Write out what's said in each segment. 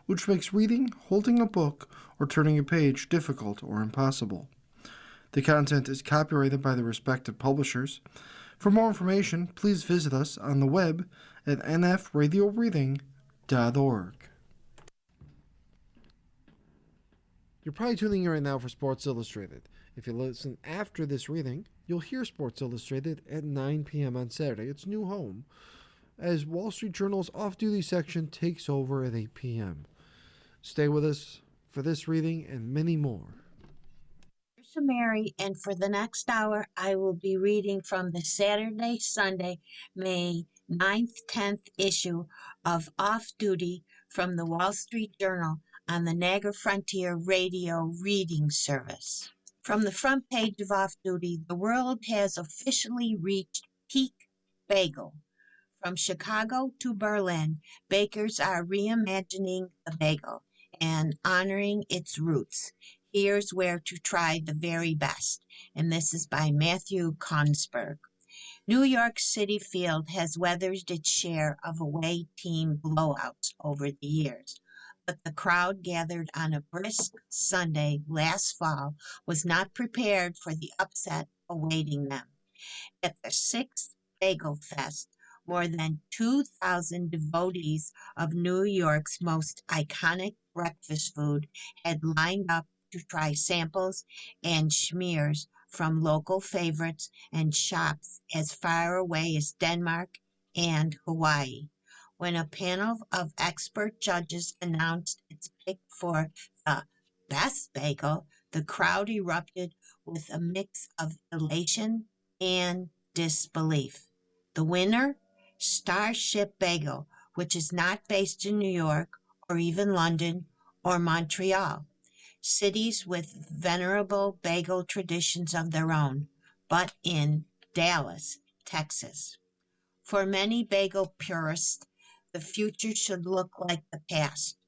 which makes reading, holding a book, or turning a page difficult or impossible. The content is copyrighted by the respective publishers. For more information, please visit us on the web at nfradioreading.org. You're probably tuning in right now for Sports Illustrated. If you listen after this reading, you'll hear Sports Illustrated at 9 p.m. on Saturday, its new home, as Wall Street Journal's Off Duty section takes over at 8 p.m. Stay with us for this reading and many more. I'm Mary, and for the next hour, I will be reading from the Saturday, Sunday, May 9th, 10th issue of Off Duty from the Wall Street Journal on the Niagara Frontier Radio Reading Service. From the front page of Off Duty, the world has officially reached peak bagel. From Chicago to Berlin, bakers are reimagining the bagel and honoring its roots. Here's where to try the very best, and this is by Matthew Konsberg. New York City Field has weathered its share of away team blowouts over the years, but the crowd gathered on a brisk Sunday last fall was not prepared for the upset awaiting them. At the 6th Bagel Fest, more than 2,000 devotees of New York's most iconic breakfast food had lined up to try samples and schmears from local favorites and shops as far away as Denmark and Hawaii. When a panel of expert judges announced its pick for the best bagel, the crowd erupted with a mix of elation and disbelief. The winner? Starship Bagel, which is not based in New York or even London or Montreal, cities with venerable bagel traditions of their own, but in Dallas, Texas. For many bagel purists, the future should look like the past.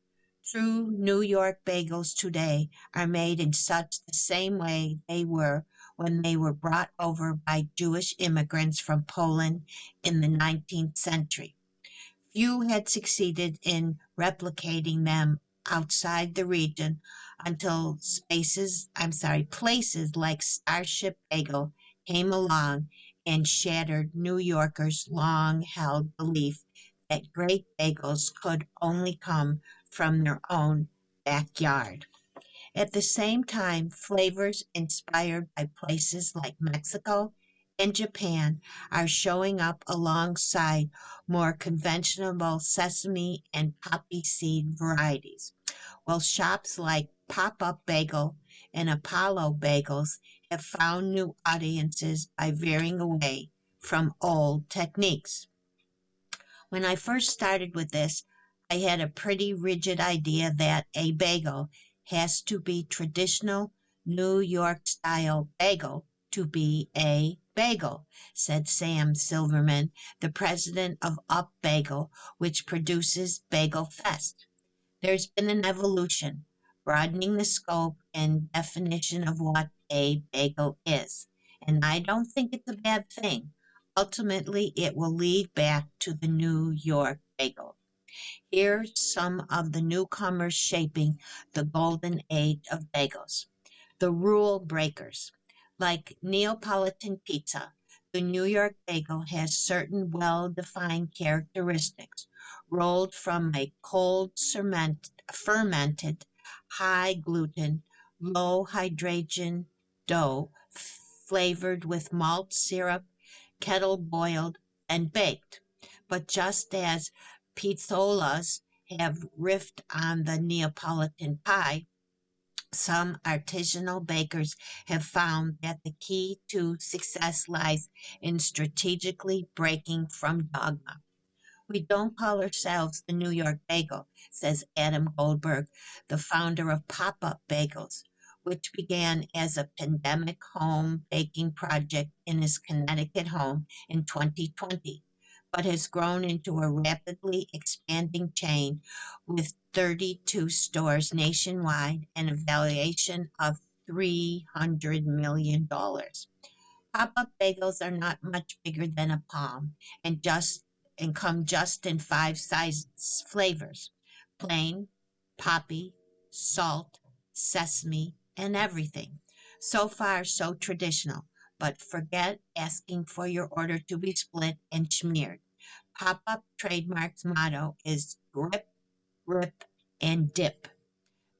True New York bagels today are made in such the same way they were when they were brought over by Jewish immigrants from Poland in the 19th century. Few had succeeded in replicating them outside the region until places like Starship Bagel came along and shattered New Yorkers' long-held belief that great bagels could only come from their own backyard. At the same time, flavors inspired by places like Mexico and Japan are showing up alongside more conventional sesame and poppy seed varieties, while shops like Pop-Up Bagel and Apollo Bagels have found new audiences by veering away from old techniques. When I first started with this, I had a pretty rigid idea that a bagel has to be traditional New York-style bagel to be a bagel, said Sam Silverman, the president of Up Bagel, which produces Bagel Fest. There's been an evolution, broadening the scope and definition of what a bagel is, and I don't think it's a bad thing. Ultimately, it will lead back to the New York bagel. Here's some of the newcomers shaping the golden age of bagels. The rule breakers. Like Neapolitan pizza, the New York bagel has certain well-defined characteristics, rolled from a cold fermented, high-gluten, low-hydrogen dough flavored with malt syrup, kettle-boiled, and baked. But just as pizzolas have riffed on the Neapolitan pie, some artisanal bakers have found that the key to success lies in strategically breaking from dogma. We don't call ourselves the New York Bagel, says Adam Goldberg, the founder of Pop-Up Bagels, which began as a pandemic home baking project in his Connecticut home in 2020, but has grown into a rapidly expanding chain with 32 stores nationwide and a valuation of $300 million. Pop-up bagels are not much bigger than a palm and come just in 5 size flavors: plain, poppy, salt, sesame, and everything. So far, so traditional, but forget asking for your order to be split and smeared. Pop Up Trademark's motto is grip, rip, and dip.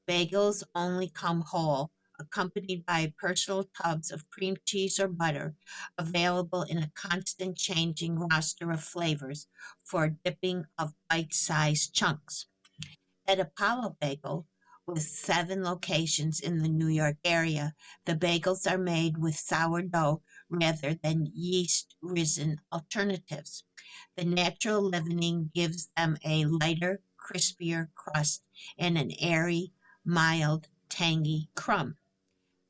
Bagels only come whole, accompanied by personal tubs of cream cheese or butter, available in a constant changing roster of flavors for dipping of bite sized chunks. At Apollo Bagel, with 7 locations in the New York area, the bagels are made with sourdough rather than yeast risen alternatives. The natural leavening gives them a lighter, crispier crust and an airy, mild, tangy crumb.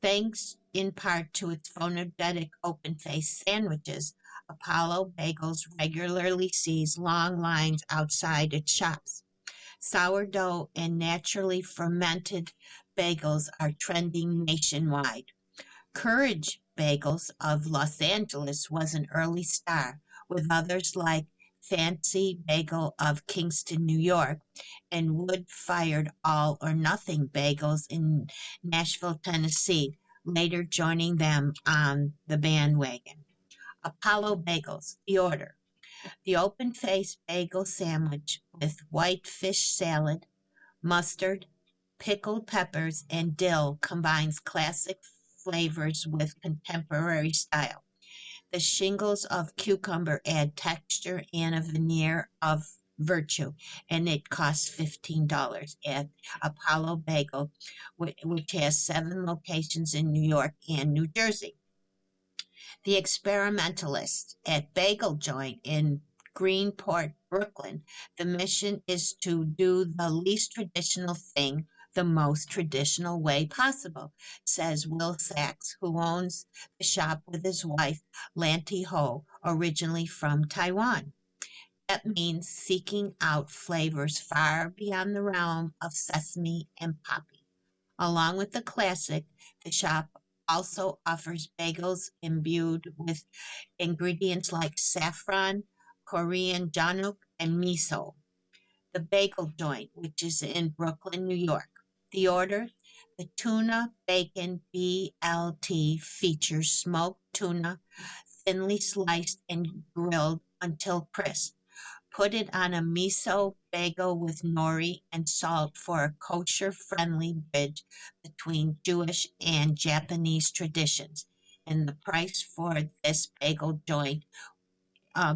Thanks in part to its phonogenic open faced sandwiches, Apollo Bagels regularly sees long lines outside its shops. Sourdough and naturally fermented bagels are trending nationwide. Courage Bagels of Los Angeles was an early star, with others like Fancy Bagel of Kingston, New York, and Wood Fired All or Nothing Bagels in Nashville, Tennessee, later joining them on the bandwagon. Apollo Bagels, the order. The open faced bagel sandwich with white fish salad, mustard, pickled peppers, and dill combines classic flavors with contemporary style. The shingles of cucumber add texture and a veneer of virtue, and it costs $15 at Apollo Bagel, which has 7 locations in New York and New Jersey. The Experimentalist at Bagel Joint in Greenport, Brooklyn. The mission is to do the least traditional thing the most traditional way possible, says Will Sachs, who owns the shop with his wife, Lanty Ho, originally from Taiwan. That means seeking out flavors far beyond the realm of sesame and poppy. Along with the classic, the shop also offers bagels imbued with ingredients like saffron, Korean januk, and miso. The Bagel Joint, which is in Brooklyn, New York. The order, the tuna bacon BLT features smoked tuna, thinly sliced and grilled until crisp. Put it on a miso bagel with nori and salt for a kosher friendly bridge between Jewish and Japanese traditions. And the price for this bagel joint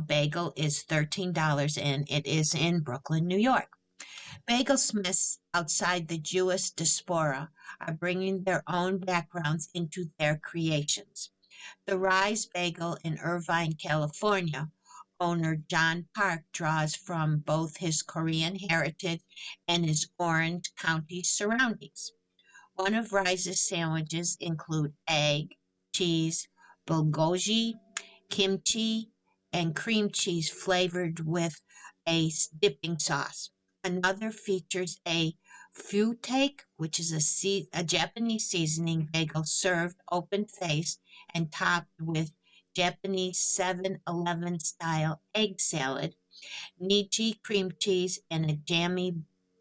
bagel is $13 and it is in Brooklyn, New York. Bagelsmiths outside the Jewish diaspora are bringing their own backgrounds into their creations. The Rise Bagel in Irvine, California, owner John Park draws from both his Korean heritage and his Orange County surroundings. One of Rise's sandwiches include egg, cheese, bulgogi, kimchi, and cream cheese flavored with a dipping sauce. Another features a futake, which is a Japanese seasoning bagel served open-faced and topped with Japanese 7-Eleven style egg salad, Niji cream cheese, and a jammy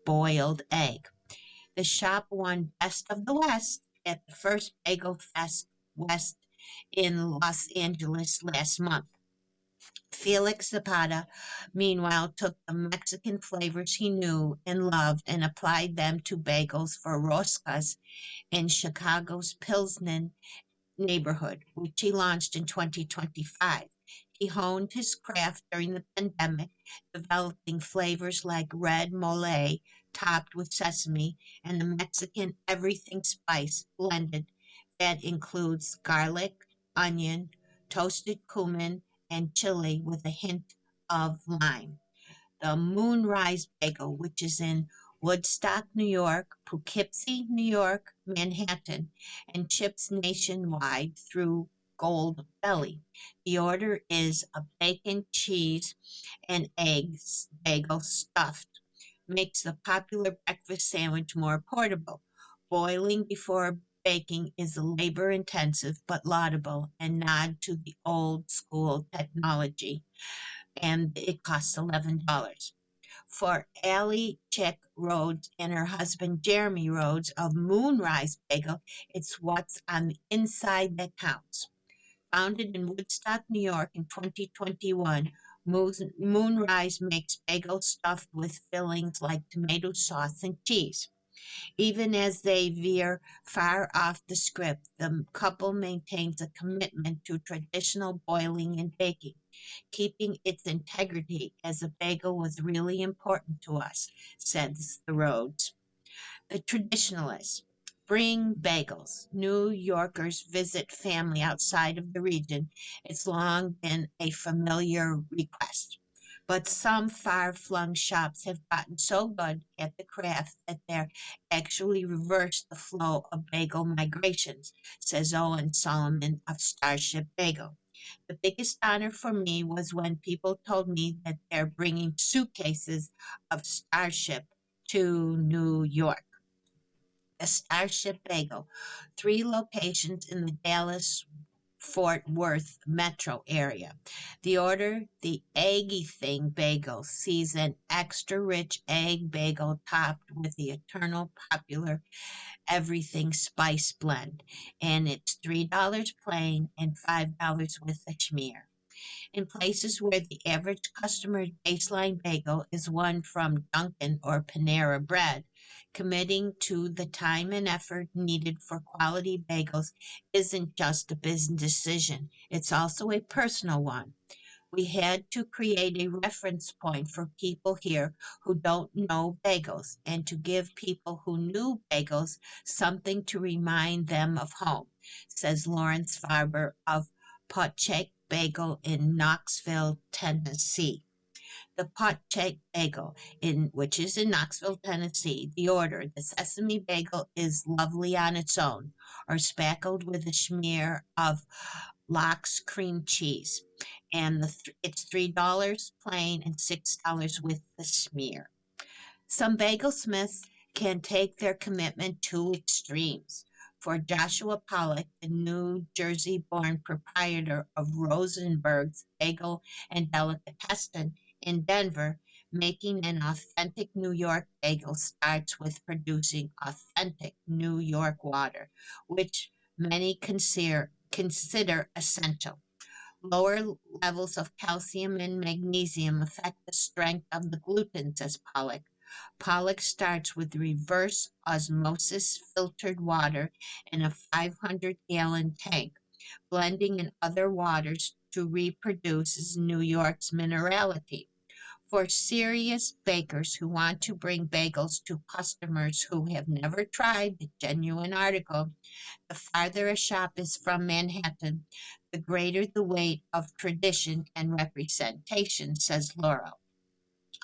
boiled egg. The shop won Best of the West at the first Bagel Fest West in Los Angeles last month. Felix Zapata, meanwhile, took the Mexican flavors he knew and loved and applied them to bagels for roscas in Chicago's Pilsen neighborhood, which he launched in 2025. He honed his craft during the pandemic, developing flavors like red mole topped with sesame and the Mexican everything spice blended that includes garlic, onion, toasted cumin, and chili with a hint of lime. The Moonrise Bagel, which is in Woodstock, New York, Poughkeepsie, New York, Manhattan, and ships nationwide through Gold Belly. The order is a bacon, cheese, and eggs bagel stuffed. Makes the popular breakfast sandwich more portable. Boiling before baking is labor intensive but laudable and nod to the old school technology, and it costs $11. for Allie Chick Rhodes and her husband Jeremy Rhodes of Moonrise Bagel, it's what's on the inside that counts. Founded in Woodstock, New York in 2021, Moonrise makes bagels stuffed with fillings like tomato sauce and cheese. Even as they veer far off the script, the couple maintains a commitment to traditional boiling and baking, keeping its integrity as a bagel was really important to us, says the Rhodes. The traditionalists bring bagels. New Yorkers visit family outside of the region. It's long been a familiar request. But some far flung shops have gotten so good at the craft that they're actually reversed the flow of bagel migrations, says Owen Solomon of Starship Bagel. The biggest honor for me was when people told me that they're bringing suitcases of Starship to New York. A Starship Bagel, 3 locations in the Dallas Fort Worth metro area. The order, the Eggy Thing Bagel, sees an extra rich egg bagel topped with the eternal popular Everything Spice blend, and it's $3 plain and $5 with a schmear. In places where the average customer's baseline bagel is one from Dunkin' or Panera Bread, committing to the time and effort needed for quality bagels isn't just a business decision, it's also a personal one. We had to create a reference point for people here who don't know bagels and to give people who knew bagels something to remind them of home, says Lawrence Farber of Potcheck Bagel in Knoxville, Tennessee. The Potcheck Bagel, which is in Knoxville, Tennessee. The order, the sesame bagel is lovely on its own, or spackled with a smear of lox cream cheese, and it's $3 plain and $6 with the smear. Some bagel smiths can take their commitment to extremes. For Joshua Pollock, the New Jersey-born proprietor of Rosenberg's Bagel and Delicatessen in Denver, making an authentic New York bagel starts with producing authentic New York water, which many consider essential. Lower levels of calcium and magnesium affect the strength of the gluten, says Pollock. Pollock starts with reverse osmosis filtered water in a 500-gallon tank, blending in other waters to reproduce New York's minerality. For serious bakers who want to bring bagels to customers who have never tried the genuine article, the farther a shop is from Manhattan, the greater the weight of tradition and representation, says Laurel.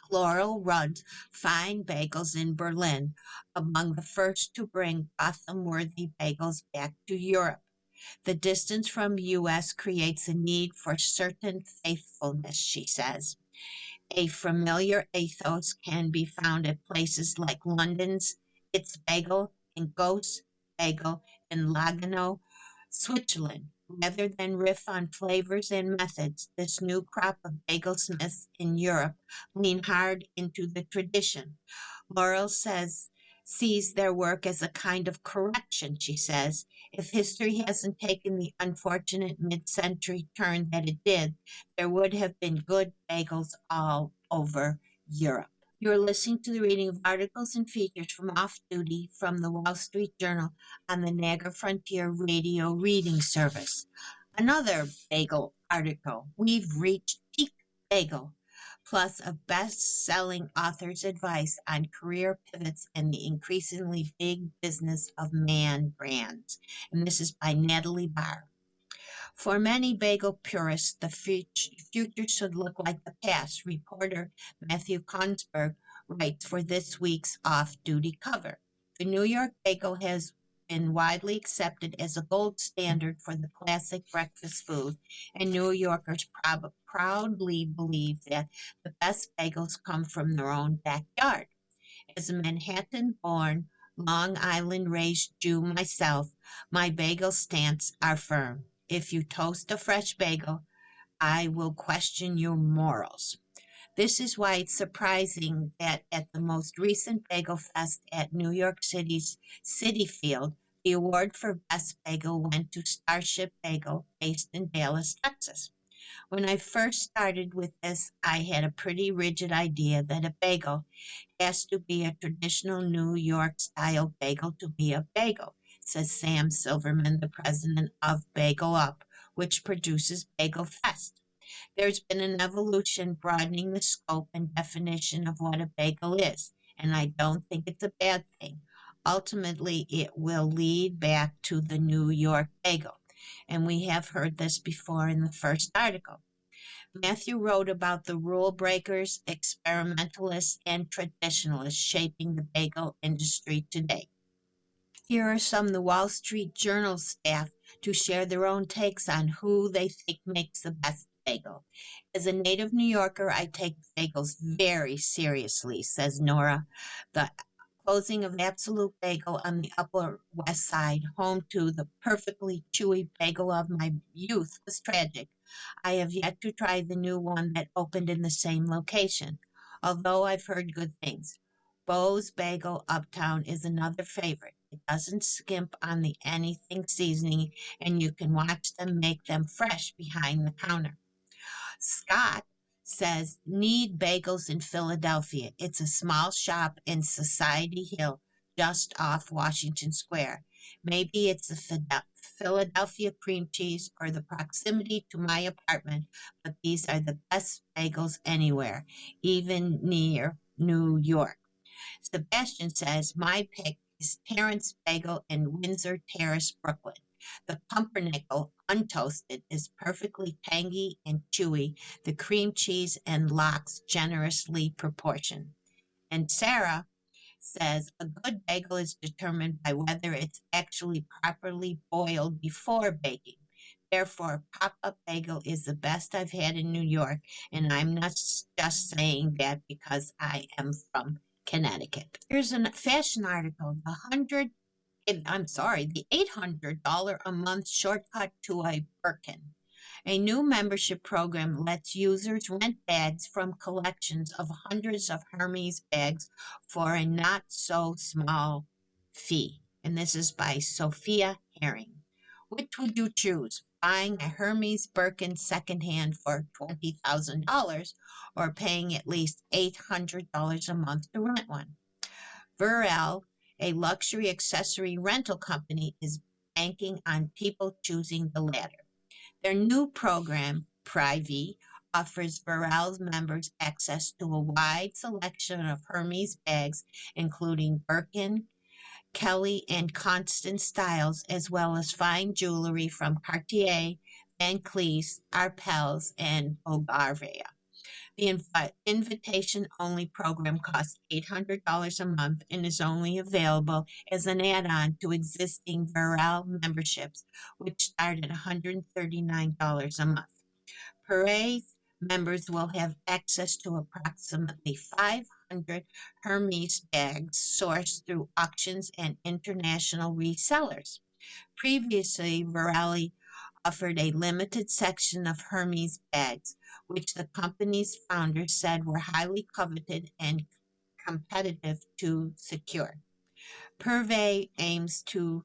Laurel runs fine bagels in Berlin, among the first to bring Gotham-worthy bagels back to Europe. The distance from the U.S. creates a need for certain faithfulness, she says. A familiar ethos can be found at places like London's It's Bagel and Ghost Bagel in Lugano, Switzerland. Rather than riff on flavors and methods, this new crop of bagelsmiths in Europe lean hard into the tradition. Laurel sees their work as a kind of correction, she says. If history hasn't taken the unfortunate mid-century turn that it did, there would have been good bagels all over Europe. You're listening to the reading of articles and features from Off Duty from the Wall Street Journal on the Niagara Frontier Radio Reading Service. Another bagel article, We've Reached Peak Bagel, plus a best-selling author's advice on career pivots and the increasingly big business of man brands. And this is by Natalie Barr. For many bagel purists, the future should look like the past, reporter Matthew Konsberg writes for this week's off-duty cover. The New York bagel has been widely accepted as a gold standard for the classic breakfast food, and New Yorkers proudly believe that the best bagels come from their own backyard. As a Manhattan-born, Long Island-raised Jew myself, my bagel stance are firm. If you toast a fresh bagel, I will question your morals. This is why it's surprising that at the most recent Bagel Fest at New York City's City Field, the award for Best Bagel went to Starship Bagel, based in Dallas, Texas. When I first started with this, I had a pretty rigid idea that a bagel has to be a traditional New York style bagel to be a bagel, says Sam Silverman, the president of Bagel Up, which produces Bagel Fest. There's been an evolution broadening the scope and definition of what a bagel is, and I don't think it's a bad thing. Ultimately, it will lead back to the New York bagel, and we have heard this before in the first article. Matthew wrote about the rule breakers, experimentalists, and traditionalists shaping the bagel industry today. Here are some of the Wall Street Journal staff to share their own takes on who they think makes the best bagel. As a native New Yorker, I take bagels very seriously, says Nora. The closing of Absolute Bagel on the Upper West Side, home to the perfectly chewy bagel of my youth, was tragic. I have yet to try the new one that opened in the same location, although I've heard good things. Bo's Bagel Uptown is another favorite. It doesn't skimp on the anything seasoning, and you can watch them make them fresh behind the counter. Scott says, need bagels in Philadelphia. It's a small shop in Society Hill, just off Washington Square. Maybe it's the Philadelphia cream cheese or the proximity to my apartment, but these are the best bagels anywhere, even near New York. Sebastian says, my pick is Terrence Bagel in Windsor Terrace, Brooklyn. The pumpernickel, untoasted, is perfectly tangy and chewy. The cream cheese and lox generously proportioned. And Sarah says a good bagel is determined by whether it's actually properly boiled before baking. Therefore, pop-up bagel is the best I've had in New York, and I'm not just saying that because I am from Connecticut. Here's a fashion article. The $800 a month shortcut to a Birkin. A new membership program lets users rent bags from collections of hundreds of Hermes bags for a not so small fee. And this is by Sophia Herring. Which would you choose? Buying a Hermes Birkin secondhand for $20,000 or paying at least $800 a month to rent one? Burrell, a luxury accessory rental company, is banking on people choosing the latter. Their new program, Privy, offers Burrell's members access to a wide selection of Hermes bags, including Birkin, Kelly, and Constant styles, as well as fine jewelry from Cartier, Van Cleef, Arpels, and Bulgaria. The invitation-only program costs $800 a month and is only available as an add-on to existing Burrell memberships, which start at $139 a month. Parade's members will have access to approximately 500 Hermes bags sourced through auctions and international resellers. Previously, Burrell offered a limited section of Hermes bags, which the company's founders said were highly coveted and competitive to secure. Purvey aims to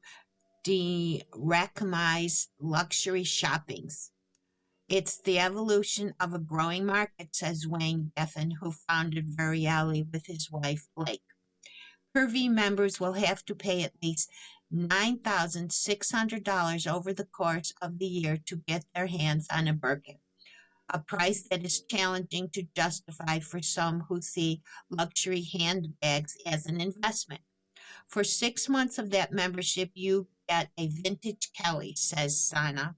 de-rachemize luxury shoppings. It's the evolution of a growing market, says Wayne Geffen, who founded Veriali with his wife Blake. Purvey members will have to pay at least $9,600 over the course of the year to get their hands on a Birkin, a price that is challenging to justify for some who see luxury handbags as an investment. For 6 months of that membership, you get a vintage Kelly, says Sana,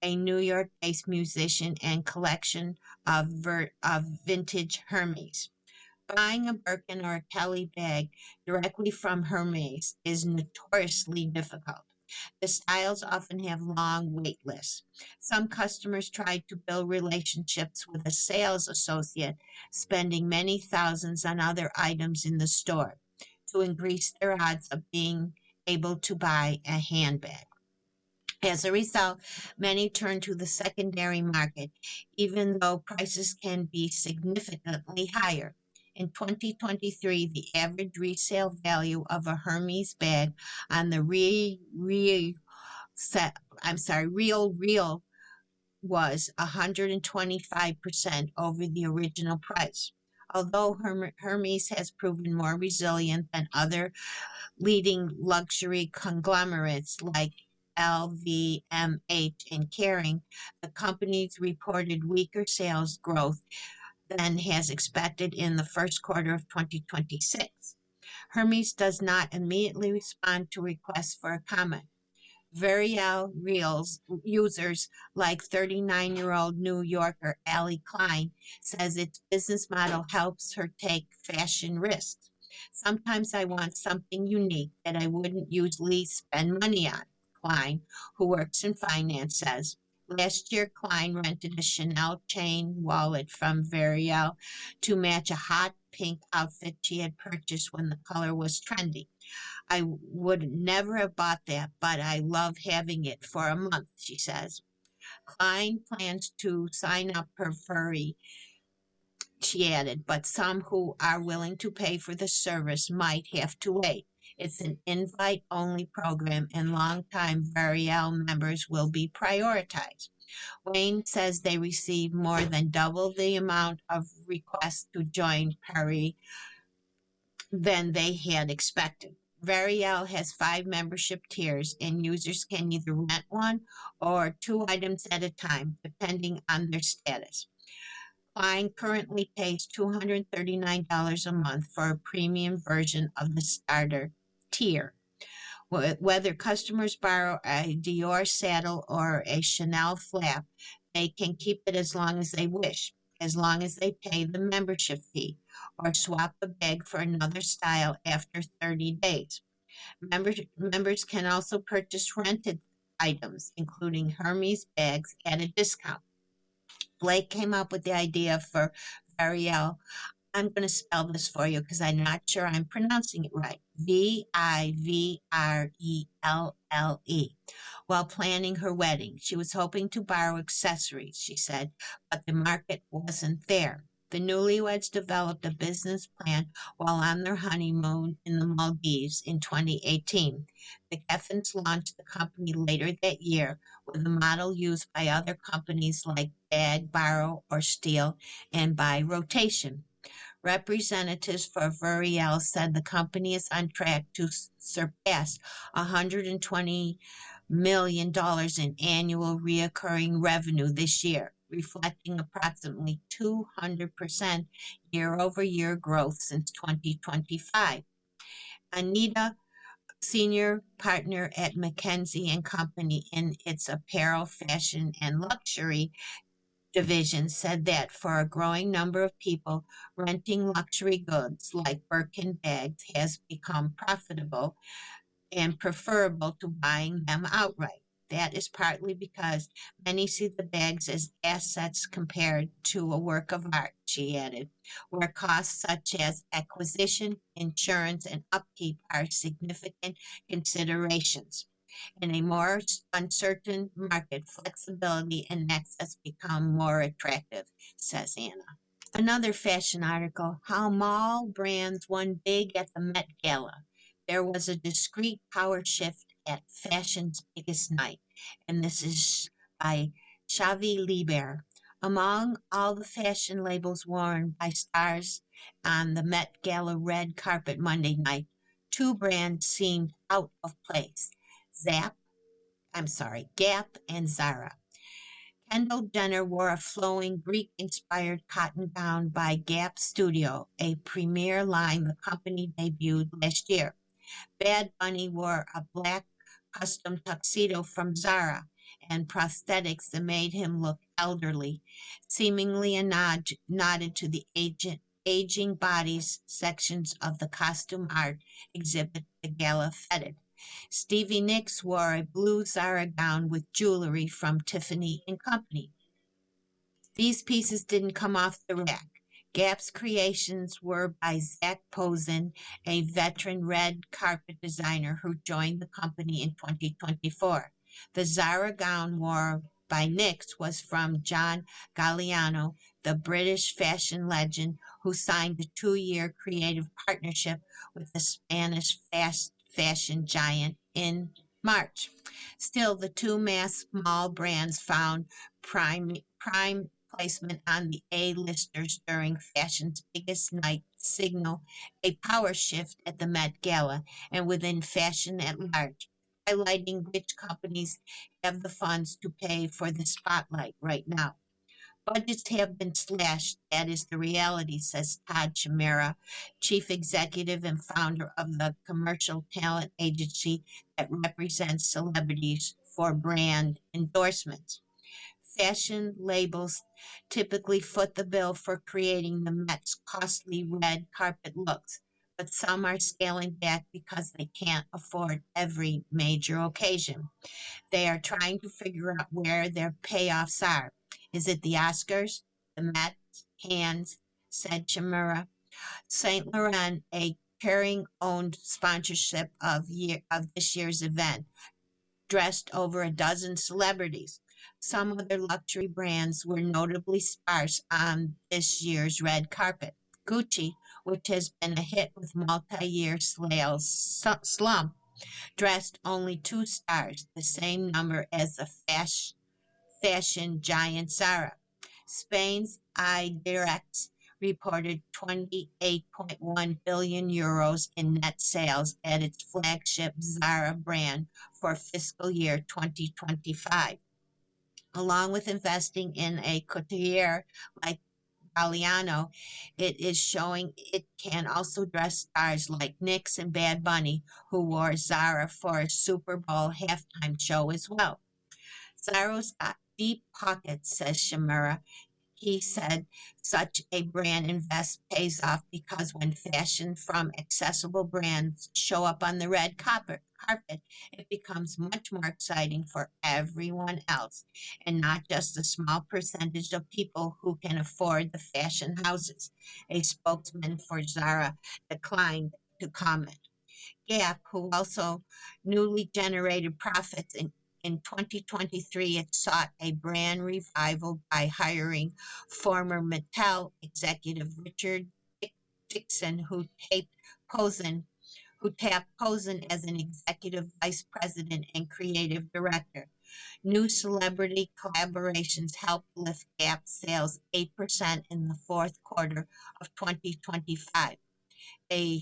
a New York-based musician and collection of vintage Hermes. Buying a Birkin or a Kelly bag directly from Hermes is notoriously difficult. The styles often have long wait lists. Some customers try to build relationships with a sales associate, spending many thousands on other items in the store to increase their odds of being able to buy a handbag. As a result, many turn to the secondary market, even though prices can be significantly higher. In 2023, the average resale value of a Hermes bag on the set, real was 125% over the original price. Although Hermes has proven more resilient than other leading luxury conglomerates like LVMH and Kering, the company's reported weaker sales growth than has expected in the first quarter of 2026. Hermes does not immediately respond to requests for a comment. Varial Reels users like 39-year-old New Yorker Allie Klein says its business model helps her take fashion risks. Sometimes I want something unique that I wouldn't usually spend money on, Klein, who works in finance, says. Last year, Klein rented a Chanel chain wallet from Varial to match a hot pink outfit she had purchased when the color was trendy. I would never have bought that, but I love having it for a month, she says. Klein plans to sign up her furry, she added, but some who are willing to pay for the service might have to wait. It's an invite only program, and longtime Variel members will be prioritized. Wayne says they receive more than double the amount of requests to join Perry than they had expected. Variel has 5 membership tiers, and users can either rent one or 2 items at a time, depending on their status. Klein currently pays $239 a month for a premium version of the starter tier. Whether customers borrow a Dior saddle or a Chanel flap, they can keep it as long as they wish, as long as they pay the membership fee, or swap a bag for another style after 30 days. Members can also purchase rented items, including Hermes bags, at a discount. Blake came up with the idea for Variel. I'm going to spell this for you because I'm not sure I'm pronouncing it right. Vivrelle. While planning her wedding, she was hoping to borrow accessories, she said, but the market wasn't there. The newlyweds developed a business plan while on their honeymoon in the Maldives in 2018. The Geffens launched the company later that year with a model used by other companies like Bag, Borrow, or Steal, and by rotation. Representatives for Veriel said the company is on track to surpass $120 million in annual recurring revenue this year, reflecting approximately 200% year-over-year growth since 2025. Anita, senior partner at McKinsey & Company in its apparel, fashion, and luxury division, said that for a growing number of people, renting luxury goods like Birkin bags has become profitable and preferable to buying them outright. That is partly because many see the bags as assets compared to a work of art, she added, where costs such as acquisition, insurance, and upkeep are significant considerations. In a more uncertain market, flexibility and access become more attractive, says Anna. Another fashion article, how mall brands won big at the Met Gala. There was a discrete power shift at fashion's biggest night, and this is by Xavi Liber. Among all the fashion labels worn by stars on the Met Gala red carpet Monday night, 2 brands seemed out of place. Gap and Zara. Kendall Jenner wore a flowing Greek-inspired cotton gown by Gap Studio, a premier line the company debuted last year. Bad Bunny wore a black custom tuxedo from Zara and prosthetics that made him look elderly, seemingly a nodded to the aging bodies sections of the costume art exhibit the gala feted. Stevie Nicks wore a blue Zara gown with jewelry from Tiffany & Company. These pieces didn't come off the rack. Gap's creations were by Zach Posen, a veteran red carpet designer who joined the company in 2024. The Zara gown worn by Nix was from John Galliano, the British fashion legend who signed a 2-year creative partnership with the Spanish fast fashion giant in March. Still, the two mass mall brands found prime placement on the A-listers during fashion's biggest night, signal a power shift at the Met Gala and within fashion at large, highlighting which companies have the funds to pay for the spotlight right now. Budgets have been slashed. That is the reality, says Todd Chimera, chief executive and founder of the commercial talent agency that represents celebrities for brand endorsements. Fashion labels typically foot the bill for creating the Met's costly red carpet looks, but some are scaling back because they can't afford every major occasion. They are trying to figure out where their payoffs are. Is it the Oscars, the Met, Cannes, said Chimera. Saint Laurent, a Kering owned sponsorship of this year's event, dressed over a dozen celebrities. Some other luxury brands were notably sparse on this year's red carpet. Gucci, which has been a hit with multi-year sales slump, dressed only 2 stars, the same number as the fashion giant Zara. Spain's iDirect reported 28.1 billion euros in net sales at its flagship Zara brand for fiscal year 2025. Along with investing in a couturier like Galliano, it is showing it can also dress stars like Nix and Bad Bunny, who wore Zara for a Super Bowl halftime show as well. Zara's got deep pockets, says Shimura. He said such a brand invest pays off because when fashion from accessible brands show up on the red carpet, it becomes much more exciting for everyone else and not just a small percentage of people who can afford the fashion houses. A spokesman for Zara declined to comment. Gap, who also newly generated profits in 2023, it sought a brand revival by hiring former Mattel executive Richard Dixon, Posen, who tapped Posen as an executive vice president and creative director. New celebrity collaborations helped lift Gap sales 8% in the fourth quarter of 2025. A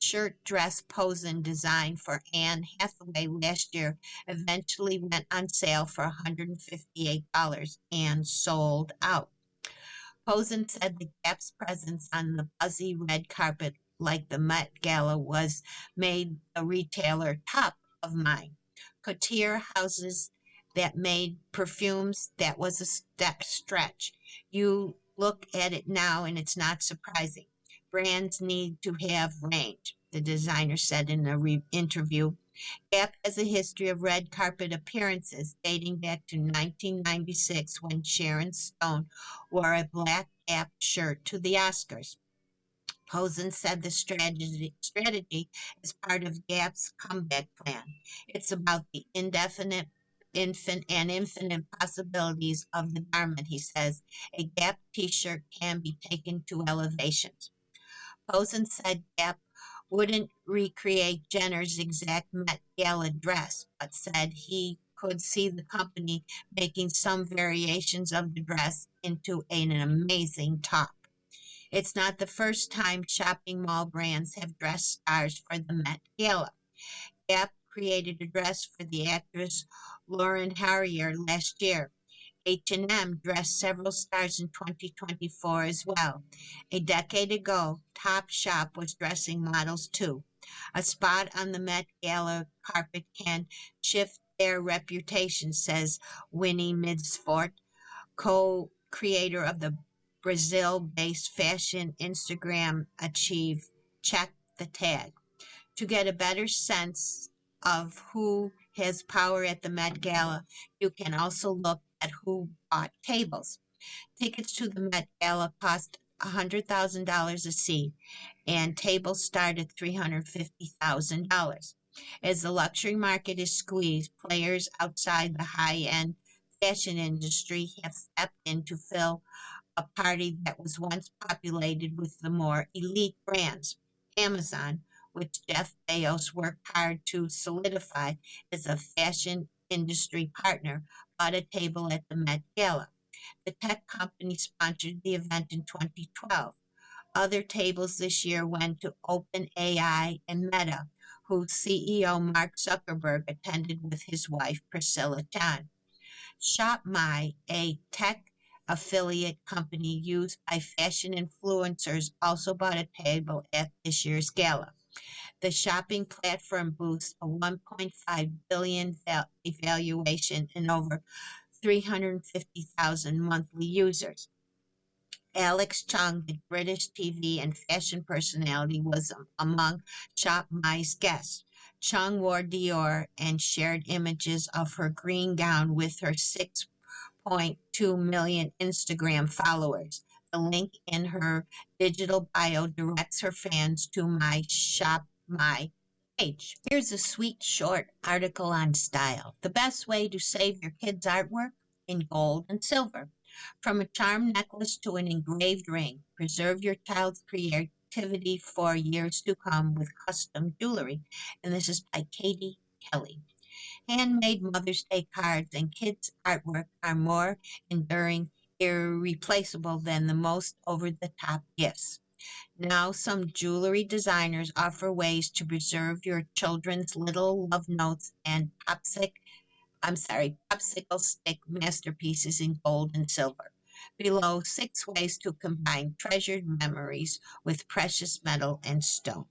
shirt dress Posen designed for Anne Hathaway last year eventually went on sale for $158 and sold out. Posen said the Gap's presence on the buzzy red carpet like the Met Gala was made the retailer top of mind. Couture houses that made perfumes, that was a stretch. You look at it now and it's not surprising. Brands need to have range, the designer said in an interview. Gap has a history of red carpet appearances dating back to 1996 when Sharon Stone wore a black Gap shirt to the Oscars. Posen said the strategy is part of Gap's comeback plan. It's about the infinite possibilities of the garment, he says. A Gap t-shirt can be taken to elevations. Posen said Gap wouldn't recreate Jenner's exact Met Gala dress, but said he could see the company making some variations of the dress into an amazing top. It's not the first time shopping mall brands have dressed stars for the Met Gala. Gap created a dress for the actress Lauren Harrier last year. H&M dressed several stars in 2024 as well. A decade ago, Topshop was dressing models too. A spot on the Met Gala carpet can shift their reputation, says Winnie Midsfort, co-creator of the Brazil-based fashion Instagram Achieve. Check the tag. To get a better sense of who has power at the Met Gala, you can also look at who bought tables. Tickets to the Met Gala cost $100,000 a seat, and tables start at $350,000. As the luxury market is squeezed, players outside the high-end fashion industry have stepped in to fill a party that was once populated with the more elite brands. Amazon, which Jeff Bezos worked hard to solidify as a fashion industry partner, bought a table at the Met Gala. The tech company sponsored the event in 2012. Other tables this year went to OpenAI and Meta, whose CEO Mark Zuckerberg attended with his wife Priscilla Chan. ShopMy, a tech affiliate company used by fashion influencers, also bought a table at this year's gala. The shopping platform boasts a 1.5 billion evaluation and over 350,000 monthly users. Alex Chung, the British TV and fashion personality, was among Shop My's guests. Chung wore Dior and shared images of her green gown with her 6.2 million Instagram followers. The link in her digital bio directs her fans to my Shop My page. Here's a sweet short article on style. The best way to save your kids' artwork in gold and silver. From a charm necklace to an engraved ring, preserve your child's creativity for years to come with custom jewelry. And this is by Katie Kelly. Handmade Mother's Day cards and kids' artwork are more enduring, irreplaceable than the most over the top gifts. Now, some jewelry designers offer ways to preserve your children's little love notes and popsicle stick masterpieces in gold and silver. Below, 6 ways to combine treasured memories with precious metal and stone.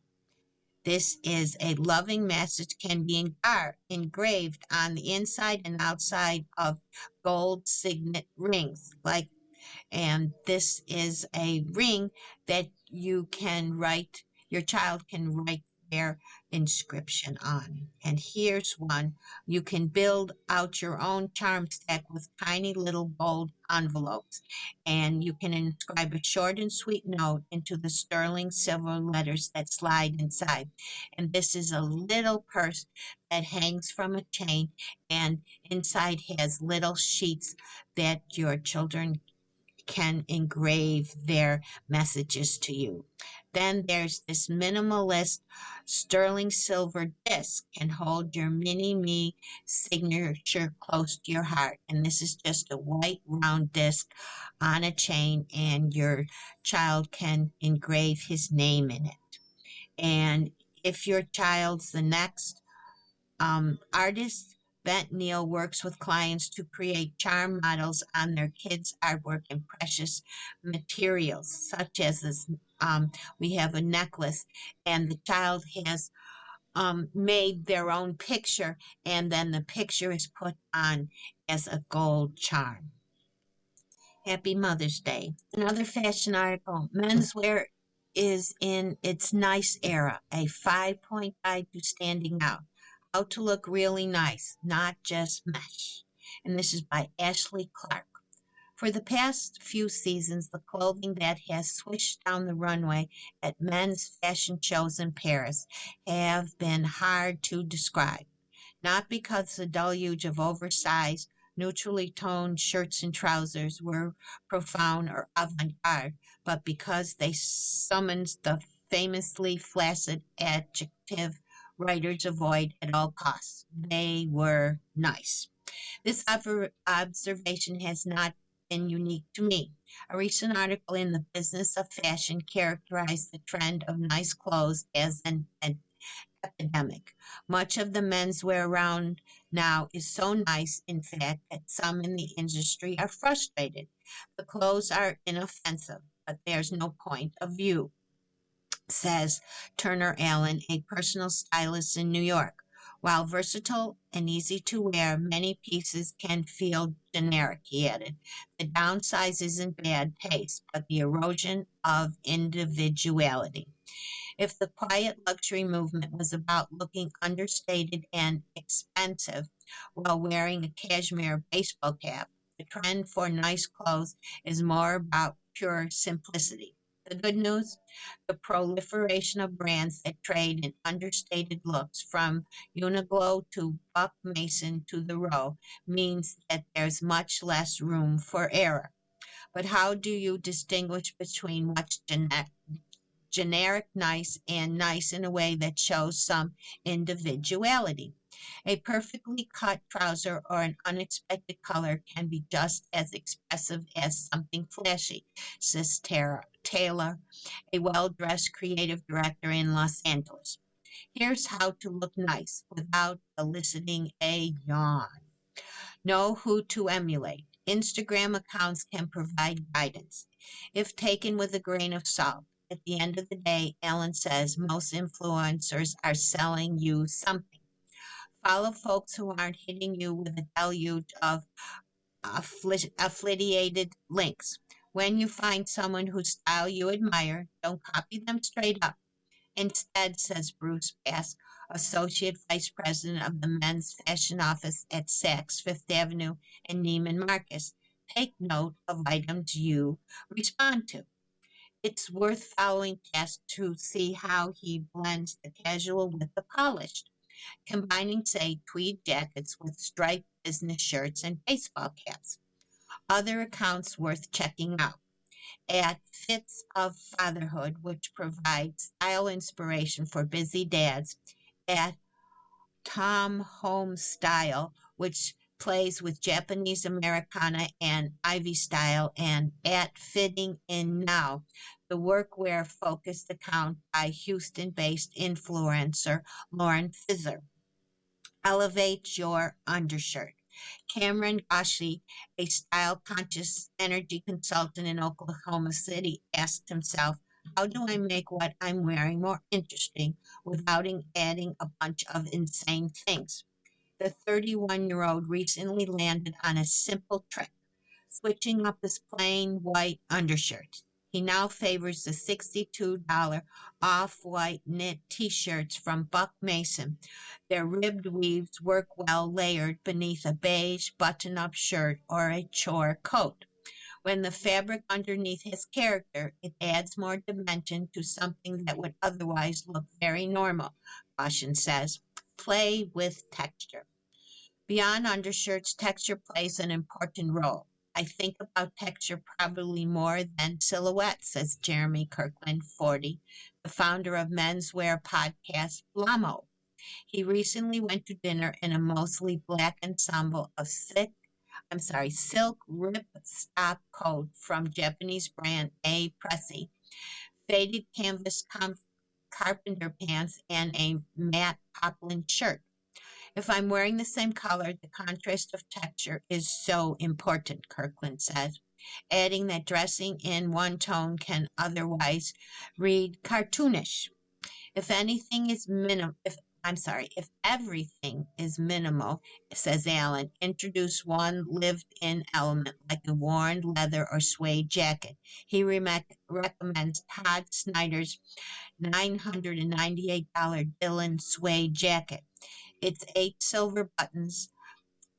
This is a loving message can be engraved on the inside and outside of gold signet rings, and this is a ring that your child can write their inscription on. And here's one. You can build out your own charm stack with tiny little gold envelopes, and you can inscribe a short and sweet note into the sterling silver letters that slide inside. And this is a little purse that hangs from a chain, and inside has little sheets that your children can engrave their messages to you. Then there's this minimalist sterling silver disc can hold your mini me signature close to your heart. And this is just a white round disc on a chain, and your child can engrave his name in it. And if your child's the next artist, Bent Neal works with clients to create charm models on their kids' artwork in precious materials, such as this. We have a necklace, and the child has made their own picture, and then the picture is put on as a gold charm. Happy Mother's Day. Another fashion article. Menswear is in its nice era, a 5-point guide to standing out. How to look really nice, not just mesh. And this is by Ashley Clark. For the past few seasons, the clothing that has swished down the runway at men's fashion shows in Paris have been hard to describe. Not because the deluge of oversized, neutrally toned shirts and trousers were profound or avant-garde, but because they summoned the famously flaccid adjective writers avoid at all costs. They were nice. This observation has not been unique to me. A recent article in the Business of Fashion characterized the trend of nice clothes as an epidemic. Much of the menswear around now is so nice, in fact, that some in the industry are frustrated. The clothes are inoffensive, but there's no point of view, says Turner Allen, a personal stylist in New York. While versatile and easy to wear, many pieces can feel generic, he added. The downside isn't bad taste, but the erosion of individuality. If the quiet luxury movement was about looking understated and expensive while wearing a cashmere baseball cap, the trend for nice clothes is more about pure simplicity. The good news? The proliferation of brands that trade in understated looks, from Uniqlo to Buck Mason to The Row, means that there's much less room for error. But how do you distinguish between what's generic nice and nice in a way that shows some individuality? A perfectly cut trouser or an unexpected color can be just as expressive as something flashy, says Taylor, a well dressed creative director in Los Angeles. Here's how to look nice without eliciting a yawn. Know who to emulate. Instagram accounts can provide guidance, if taken with a grain of salt. At the end of the day, Ellen says most influencers are selling you something. Follow folks who aren't hitting you with a deluge of affiliated links. When you find someone whose style you admire, don't copy them straight up. Instead, says Bruce Bass, Associate Vice President of the Men's Fashion Office at Saks Fifth Avenue and Neiman Marcus, take note of items you respond to. It's worth following Bass to see how he blends the casual with the polished, combining, say, tweed jackets with striped business shirts and baseball caps. Other accounts worth checking out: at Fits of Fatherhood, which provides style inspiration for busy dads; at Tom Home Style, which plays with Japanese Americana and Ivy style; and at Fitting In Now, the workwear focused account by Houston based influencer Lauren Fizzer. Elevate your undershirt. Cameron Goshi, a style conscious energy consultant in Oklahoma City, asked himself, how do I make what I'm wearing more interesting without adding a bunch of insane things? The 31-year-old recently landed on a simple trick: switching up his plain white undershirt. He now favors the $62 off-white knit t-shirts from Buck Mason. Their ribbed weaves work well layered beneath a beige button-up shirt or a chore coat. When the fabric underneath has character, it adds more dimension to something that would otherwise look very normal, Caution says. Play with texture. Beyond undershirts, texture plays an important role. I think about texture probably more than silhouette, says Jeremy Kirkland, 40, the founder of menswear podcast Blamo. He recently went to dinner in a mostly black ensemble of silk rip stop coat from Japanese brand A. Pressy, faded canvas carpenter pants, and a matte poplin shirt. If I'm wearing the same color, the contrast of texture is so important, Kirkland says, adding that dressing in one tone can otherwise read cartoonish. If anything is minimal, if everything is minimal, says Allen, introduce one lived-in element like a worn leather or suede jacket. He recommends Todd Snyder's $998 Dylan suede jacket. Its 8 silver buttons,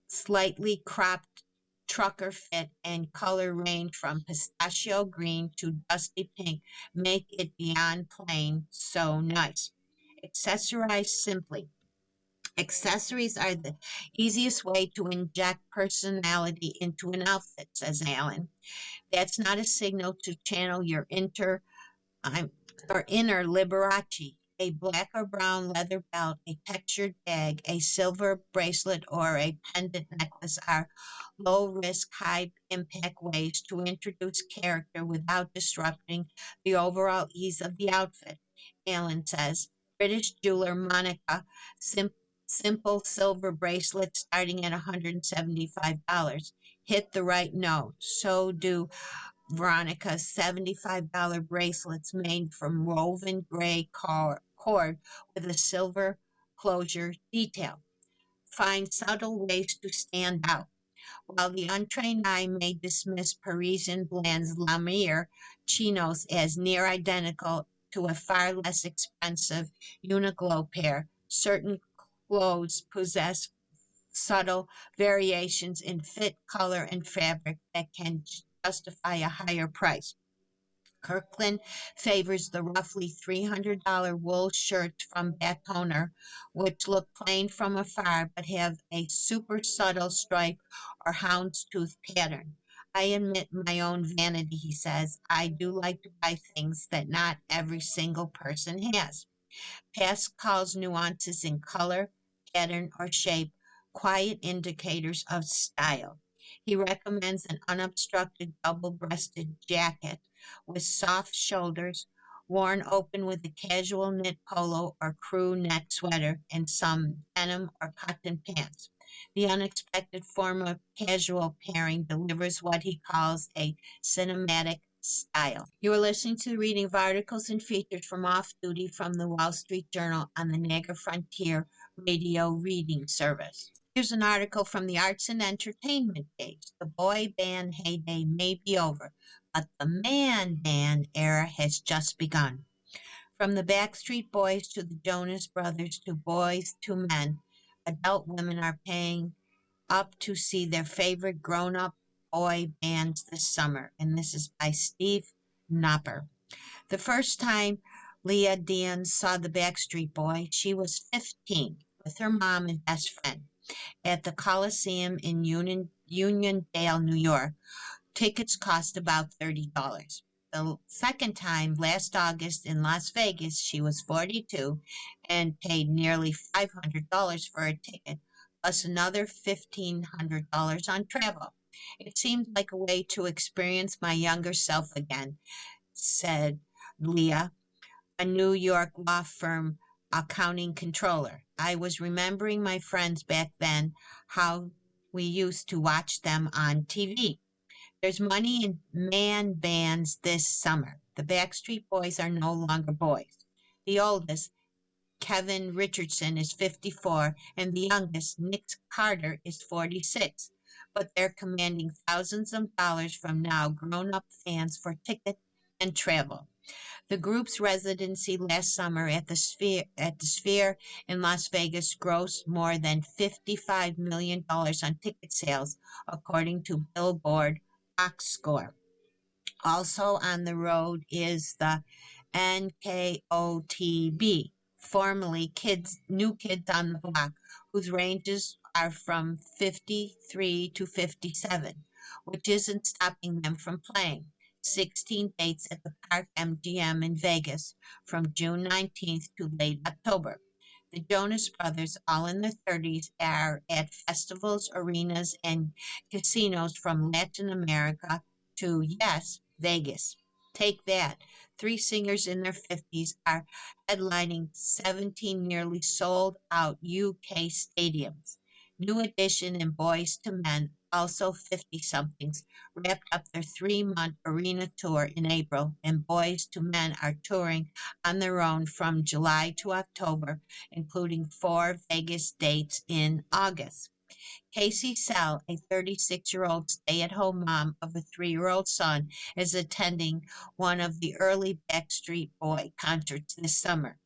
slightly cropped trucker fit, and color range from pistachio green to dusty pink make it beyond plain so nice. Accessorize simply. Accessories are the easiest way to inject personality into an outfit, says Allen. That's not a signal to channel your I'm, inner Liberace. A black or brown leather belt, a textured bag, a silver bracelet, or a pendant necklace are low risk, high impact ways to introduce character without disrupting the overall ease of the outfit. Allen says British jeweler Monica, sim- simple silver bracelet starting at $175. Hit the right note. So do Veronica's $75 bracelets made from woven gray cord with a silver closure detail. Find subtle ways to stand out. While the untrained eye may dismiss Parisian Blend's Lamier chinos as near identical to a far less expensive Uniqlo pair, certain clothes possess subtle variations in fit, color, and fabric that can justify a higher price. Kirkland favors the roughly $300 wool shirts from Batoner, which look plain from afar but have a super subtle stripe or houndstooth pattern. I admit my own vanity, he says. I do like to buy things that not every single person has. Pascal's nuances in color, pattern, or shape, quiet indicators of style. He recommends an unobstructed double-breasted jacket with soft shoulders, worn open with a casual knit polo or crew neck sweater and some denim or cotton pants. The unexpected form of casual pairing delivers what he calls a cinematic style. You are listening to the reading of articles and features from Off Duty from the Wall Street Journal on the Niagara Frontier Radio Reading Service. Here's an article from the Arts and Entertainment page. The boy band heyday may be over, but the man band era has just begun. From the Backstreet Boys to the Jonas Brothers to Boys to Men, adult women are paying up to see their favorite grown-up boy bands this summer. And this is by Steve Knopper. The first time Leah Dion saw the Backstreet Boys, she was 15 with her mom and best friend at the Coliseum in Uniondale, New York. Tickets cost about $30. The second time, last August in Las Vegas, she was 42 and paid nearly $500 for a ticket, plus another $1,500 on travel. It seemed like a way to experience my younger self again, said Leah, a New York law firm accounting controller. I was remembering my friends back then, how we used to watch them on TV. There's money in man bands this summer. The Backstreet Boys are no longer boys. The oldest, Kevin Richardson, is 54, and the youngest, Nick Carter, is 46. But they're commanding thousands of dollars from now grown-up fans for tickets and travel. The group's residency last summer at the Sphere in Las Vegas grossed more than $55 million on ticket sales, according to Billboard Box Score. Also on the road is the NKOTB, formerly New Kids on the Block, whose ranges are from 53 to 57, which isn't stopping them from playing. 16 dates at the Park MGM in Vegas from June 19th to late October. The Jonas Brothers, all in their 30s, are at festivals, arenas, and casinos from Latin America to, yes, Vegas. Take that. Three singers in their 50s are headlining 17 nearly sold out UK stadiums. New Edition and Boys to Men, also 50 somethings, wrapped up their 3-month arena tour in April, and Boys to Men are touring on their own from July to October, including 4 Vegas dates in August. Casey Sell, a 36-year-old stay-at-home mom of a 3-year-old son, is attending one of the early Backstreet Boy concerts this summer.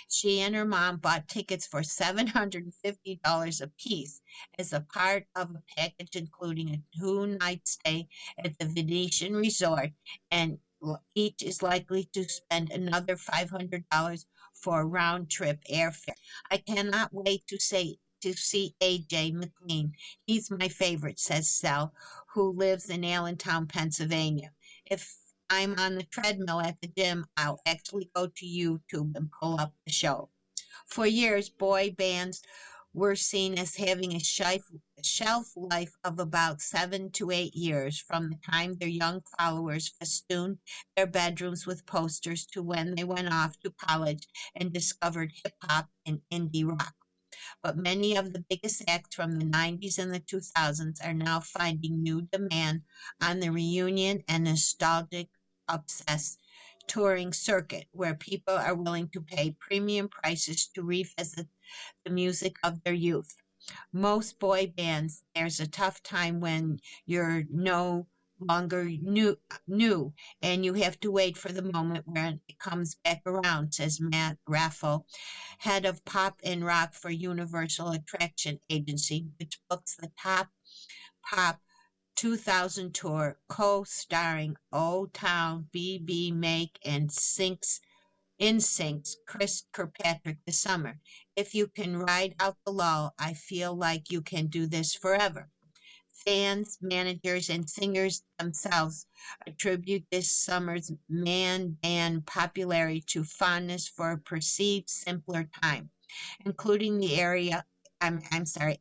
She and her mom bought tickets for $750 apiece as a part of a package including a 2-night stay at the Venetian Resort, and each is likely to spend another $500 for round-trip airfare. I cannot wait to see AJ McLean. He's my favorite, says Sal, who lives in Allentown, Pennsylvania. If I'm on the treadmill at the gym, I'll actually go to YouTube and pull up the show. For years, boy bands were seen as having a shelf life of about 7 to 8 years from the time their young followers festooned their bedrooms with posters to when they went off to college and discovered hip hop and indie rock. But many of the biggest acts from the 90s and the 2000s are now finding new demand on the reunion and nostalgic obsessed touring circuit, where people are willing to pay premium prices to revisit the music of their youth. Most boy bands, there's a tough time when you're no longer new, and you have to wait for the moment when it comes back around, says Matt Raffel, head of pop and rock for Universal Attraction Agency, which books the top pop 2000 tour co-starring O Town, BB Make, and NSYNC's Chris Kirkpatrick this summer. If you can ride out the lull, I feel like you can do this forever. Fans, managers, and singers themselves attribute this summer's man band popularity to fondness for a perceived simpler time, including the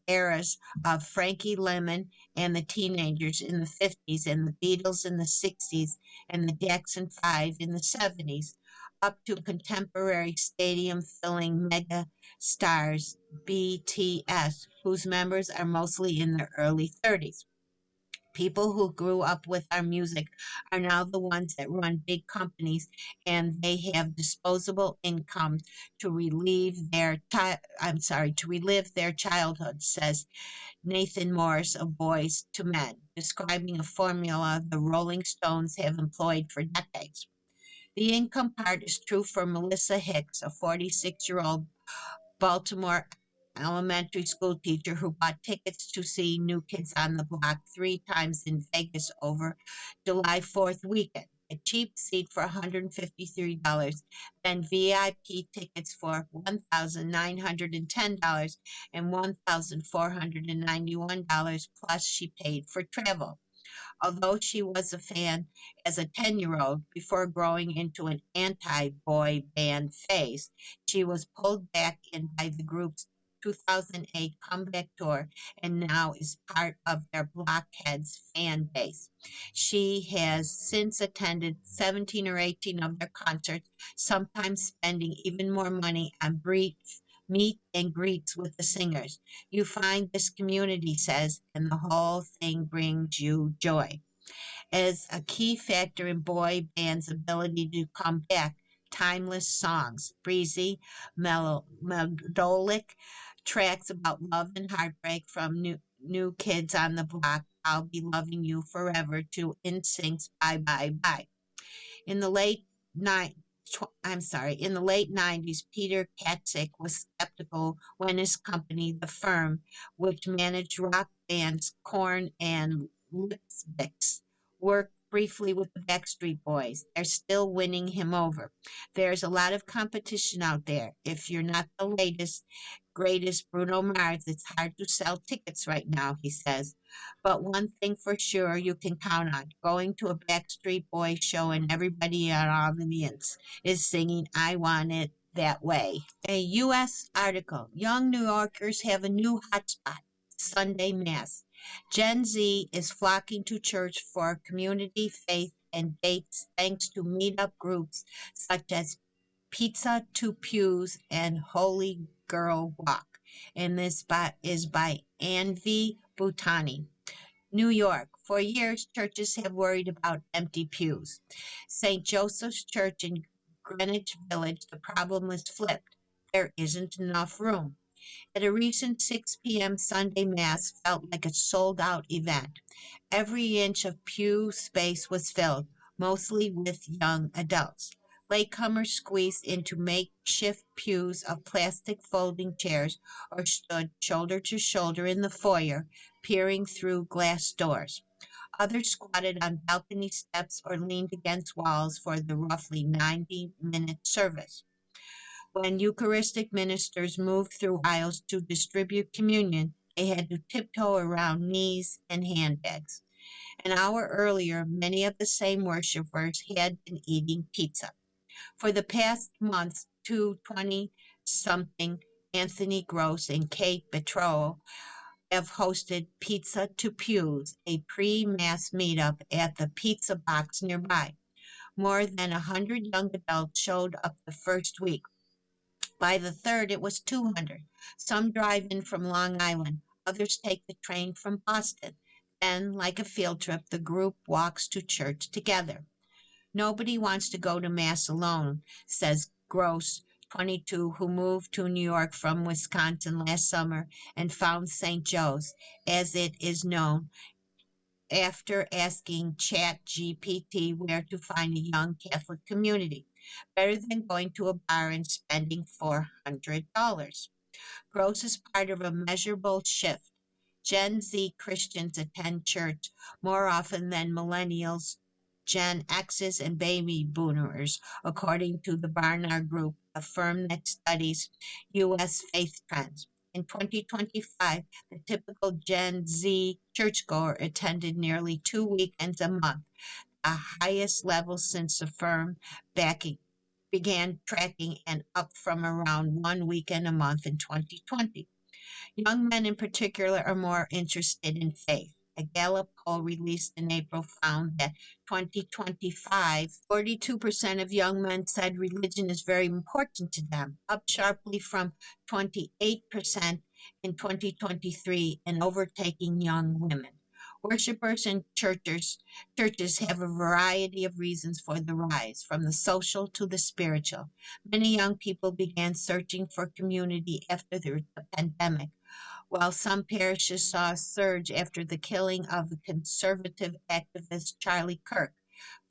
eras of Frankie Lemon and the Teenagers in the 50s and the Beatles in the 60s and the Jackson 5 in the 70s, up to contemporary stadium filling mega stars BTS, whose members are mostly in their early 30s. People who grew up with our music are now the ones that run big companies, and they have disposable income to relive their childhood, says Nathan Morris of Boys to Men, describing a formula the Rolling Stones have employed for decades. The income part is true for Melissa Hicks, a 46-year-old Baltimore elementary school teacher who bought tickets to see New Kids on the Block 3 times in Vegas over July 4th weekend. A cheap seat for $153, then VIP tickets for $1,910 and $1,491, plus she paid for travel. Although she was a fan as a 10-year-old before growing into an anti boy band phase, she was pulled back in by the group's 2008 comeback tour and now is part of their Blockheads fan base. She has since attended 17 or 18 of their concerts, sometimes spending even more money on brief meet and greets with the singers. You find this community, says, and the whole thing brings you joy. As a key factor in boy bands' ability to come back, timeless songs, breezy, melodic tracks about love and heartbreak from new Kids on the Block, I'll Be Loving You Forever, to NSYNC's Bye Bye Bye. In the late in the late 90s, Peter Katzik was skeptical when his company, The Firm, which managed rock bands Korn and Lipsticks, worked briefly with the Backstreet Boys. They're still winning him over. There's a lot of competition out there. If you're not the latest, greatest Bruno Mars, it's hard to sell tickets right now, he says. But one thing for sure you can count on, going to a Backstreet Boys show and everybody on all the audience is singing I Want It That Way. A U.S. article, Young New Yorkers have a new hotspot, Sunday Mass. Gen Z is flocking to church for community, faith, and dates thanks to meetup groups such as Pizza to Pews and Holy Girl Walk. And this is by Anvi Bhutani. New York. For years, churches have worried about empty pews. St. Joseph's Church in Greenwich Village, the problem was flipped. There isn't enough room. At a recent 6 p.m. Sunday Mass felt like a sold-out event. Every inch of pew space was filled, mostly with young adults. Latecomers squeezed into makeshift pews of plastic folding chairs or stood shoulder to shoulder in the foyer, peering through glass doors. Others squatted on balcony steps or leaned against walls for the roughly 90-minute service. When Eucharistic ministers moved through aisles to distribute communion, they had to tiptoe around knees and handbags. An hour earlier, many of the same worshipers had been eating pizza. For the past month, two 20-something, Anthony Gross and Kate Betrow, have hosted Pizza to Pews, a pre-mass meetup at the Pizza Box nearby. More than 100 young adults showed up the first week. By the third, it was 200. Some drive in from Long Island, others take the train from Boston. Then, like a field trip, the group walks to church together. Nobody wants to go to Mass alone, says Gross, 22, who moved to New York from Wisconsin last summer and found St. Joe's, as it is known, after asking ChatGPT where to find a young Catholic community. Better than going to a bar and spending $400. Gross is part of a measurable shift. Gen Z Christians attend church more often than millennials, Gen X's, and baby boomers, according to the Barnard Group, a firm that studies U.S. faith trends. In 2025, the typical Gen Z churchgoer attended nearly 2 weekends a month, a highest level since the firm backing began tracking and up from around 1 weekend a month in 2020. Young men in particular are more interested in faith. A Gallup poll released in April found that 2025, 42% of young men said religion is very important to them, up sharply from 28% in 2023 and overtaking young women. Worshippers and churches have a variety of reasons for the rise, from the social to the spiritual. Many young people began searching for community after the pandemic, while some parishes saw a surge after the killing of the conservative activist Charlie Kirk,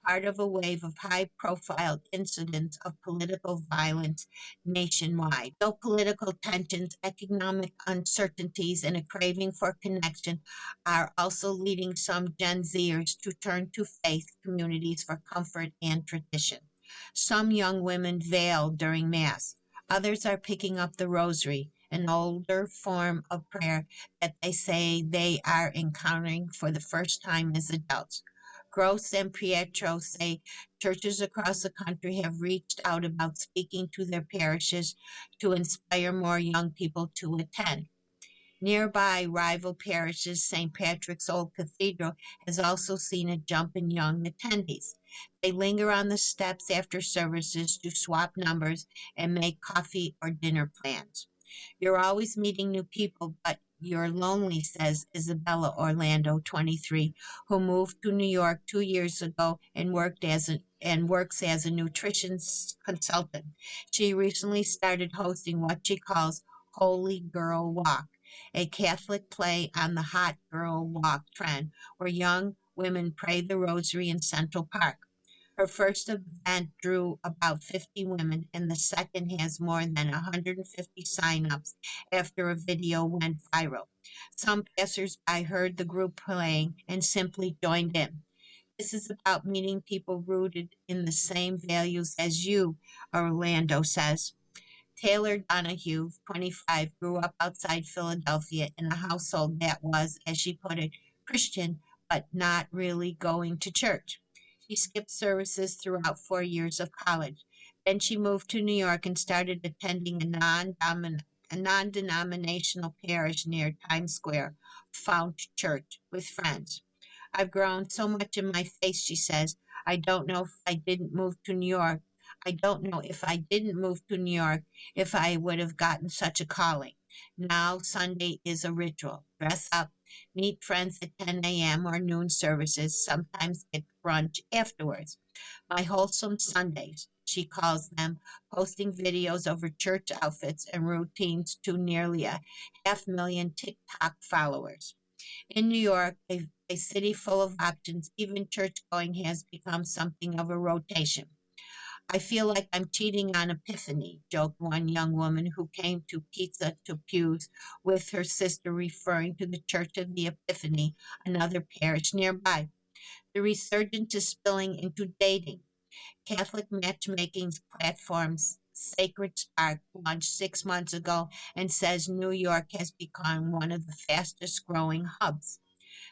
part of a wave of high-profile incidents of political violence nationwide. Though political tensions, economic uncertainties, and a craving for connection are also leading some Gen Zers to turn to faith communities for comfort and tradition. Some young women veil during Mass. Others are picking up the rosary, an older form of prayer that they say they are encountering for the first time as adults. Gross and Pietro say churches across the country have reached out about speaking to their parishes to inspire more young people to attend. Nearby rival parishes, St. Patrick's Old Cathedral has also seen a jump in young attendees. They linger on the steps after services to swap numbers and make coffee or dinner plans. You're always meeting new people, but you're lonely, says Isabella Orlando, 23, who moved to New York 2 years ago and works as a nutrition consultant. She recently started hosting what she calls Holy Girl Walk, a Catholic play on the hot girl walk trend, where young women pray the rosary in Central Park. Her first event drew about 50 women, and the second has more than 150 signups after a video went viral. Some passersby heard the group playing and simply joined in. This is about meeting people rooted in the same values as you, Orlando says. Taylor Donahue, 25, grew up outside Philadelphia in a household that was, as she put it, Christian, but not really going to church. She skipped services throughout 4 years of college. Then she moved to New York and started attending a non-denominational parish near Times Square, Fount Church, with friends. I've grown so much in my faith, she says. I don't know if I didn't move to New York. I don't know if I didn't move to New York if I would have gotten such a calling. Now Sunday is a ritual. Dress up, meet friends at 10 a.m. or noon services, sometimes get brunch afterwards. My wholesome Sundays, she calls them, posting videos of her church outfits and routines to nearly a 500,000 TikTok followers. In New York, a city full of options, even church going has become something of a rotation. I feel like I'm cheating on Epiphany, joked one young woman who came to Pizza to Pews with her sister, referring to the Church of the Epiphany, another parish nearby. The resurgence is spilling into dating. Catholic matchmaking platforms Sacred Spark launched 6 months ago and says New York has become one of the fastest growing hubs.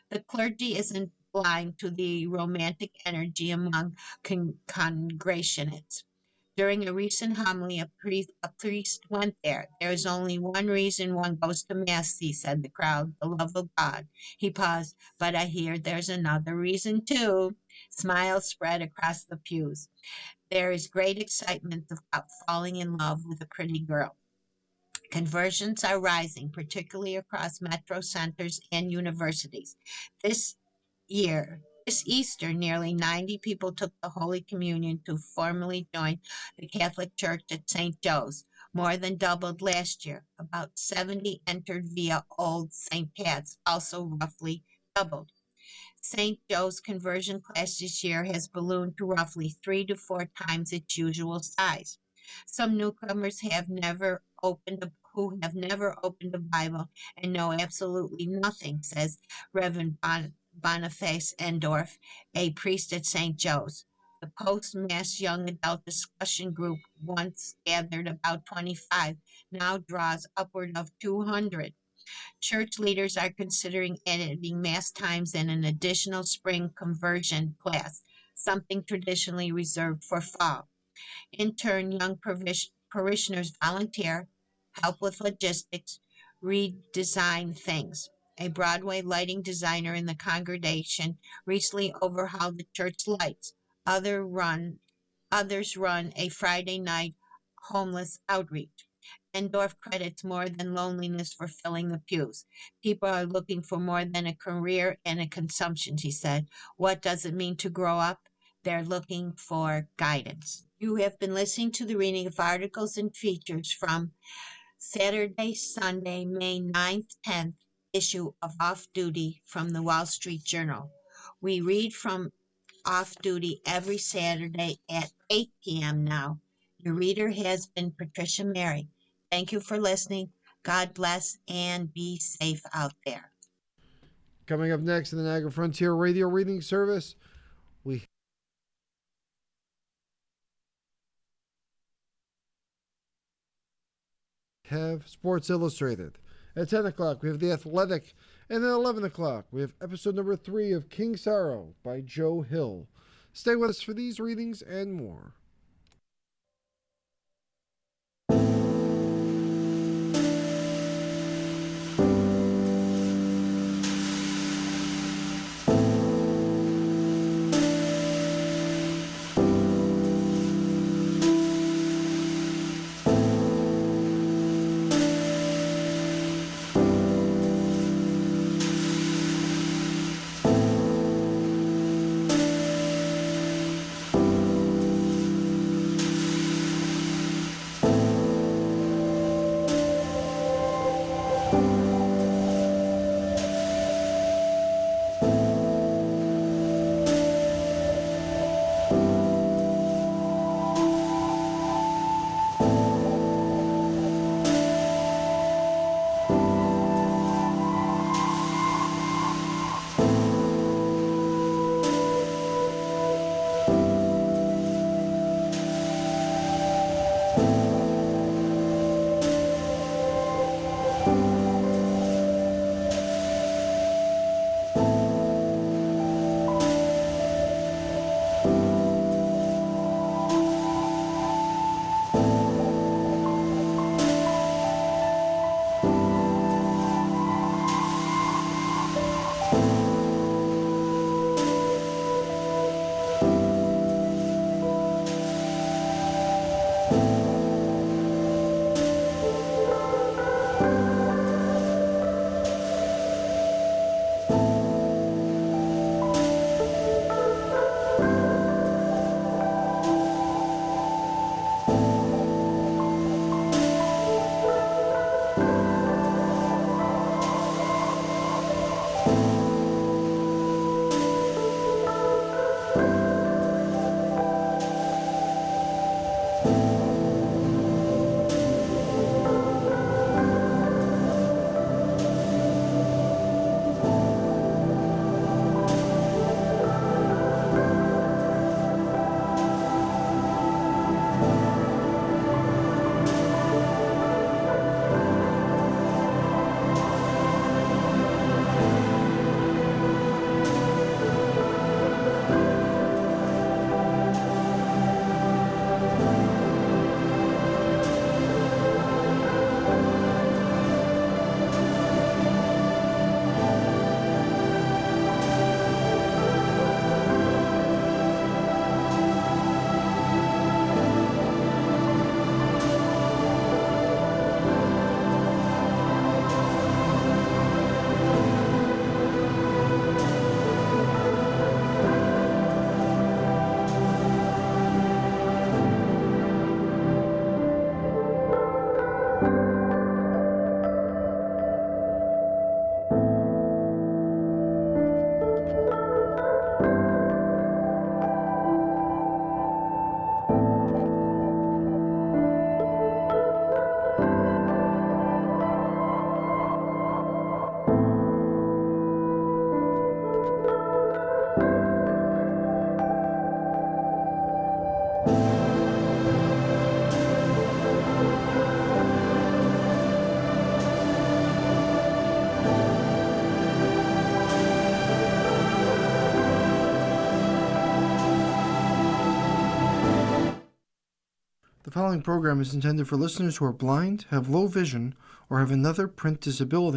The clergy isn't blind to the romantic energy among congregationists. During a recent homily, a priest went there. There is only one reason one goes to Mass, he said the crowd, the love of God. He paused, but I hear there's another reason too. Smiles spread across the pews. There is great excitement about falling in love with a pretty girl. Conversions are rising, particularly across metro centers and universities. This this Easter, nearly 90 people took the Holy Communion to formally join the Catholic Church at St. Joe's, more than doubled last year. About 70 entered via Old St. Pat's, also roughly doubled. St. Joe's conversion class this year has ballooned to roughly 3 to 4 times its usual size. Some newcomers have never opened a who have never opened a Bible and know absolutely nothing, says Reverend Boniface Endorf, a priest at St. Joe's. The post-Mass young adult discussion group once gathered about 25, now draws upward of 200. Church leaders are considering adding Mass times and an additional spring conversion class, something traditionally reserved for fall. In turn, young parishioners volunteer, help with logistics, redesign things. A Broadway lighting designer in the congregation recently overhauled the church lights. Others run a Friday night homeless outreach. Endorf credits more than loneliness for filling the pews. People are looking for more than a career and a consumption, he said. What does it mean to grow up? They're looking for guidance. You have been listening to the reading of articles and features from Saturday, Sunday, May 9th, 10th issue of Off Duty from the Wall Street Journal. We read from Off Duty every Saturday at 8 p.m. now. Your reader has been Patricia Mary. Thank you for listening. God bless and be safe out there. Coming up next in the Niagara Frontier Radio Reading Service, we have Sports Illustrated. At 10 o'clock, we have The Athletic. And at 11 o'clock, we have episode number 3 of King Sorrow by Joe Hill. Stay with us for these readings and more. The following program is intended for listeners who are blind, have low vision, or have another print disability.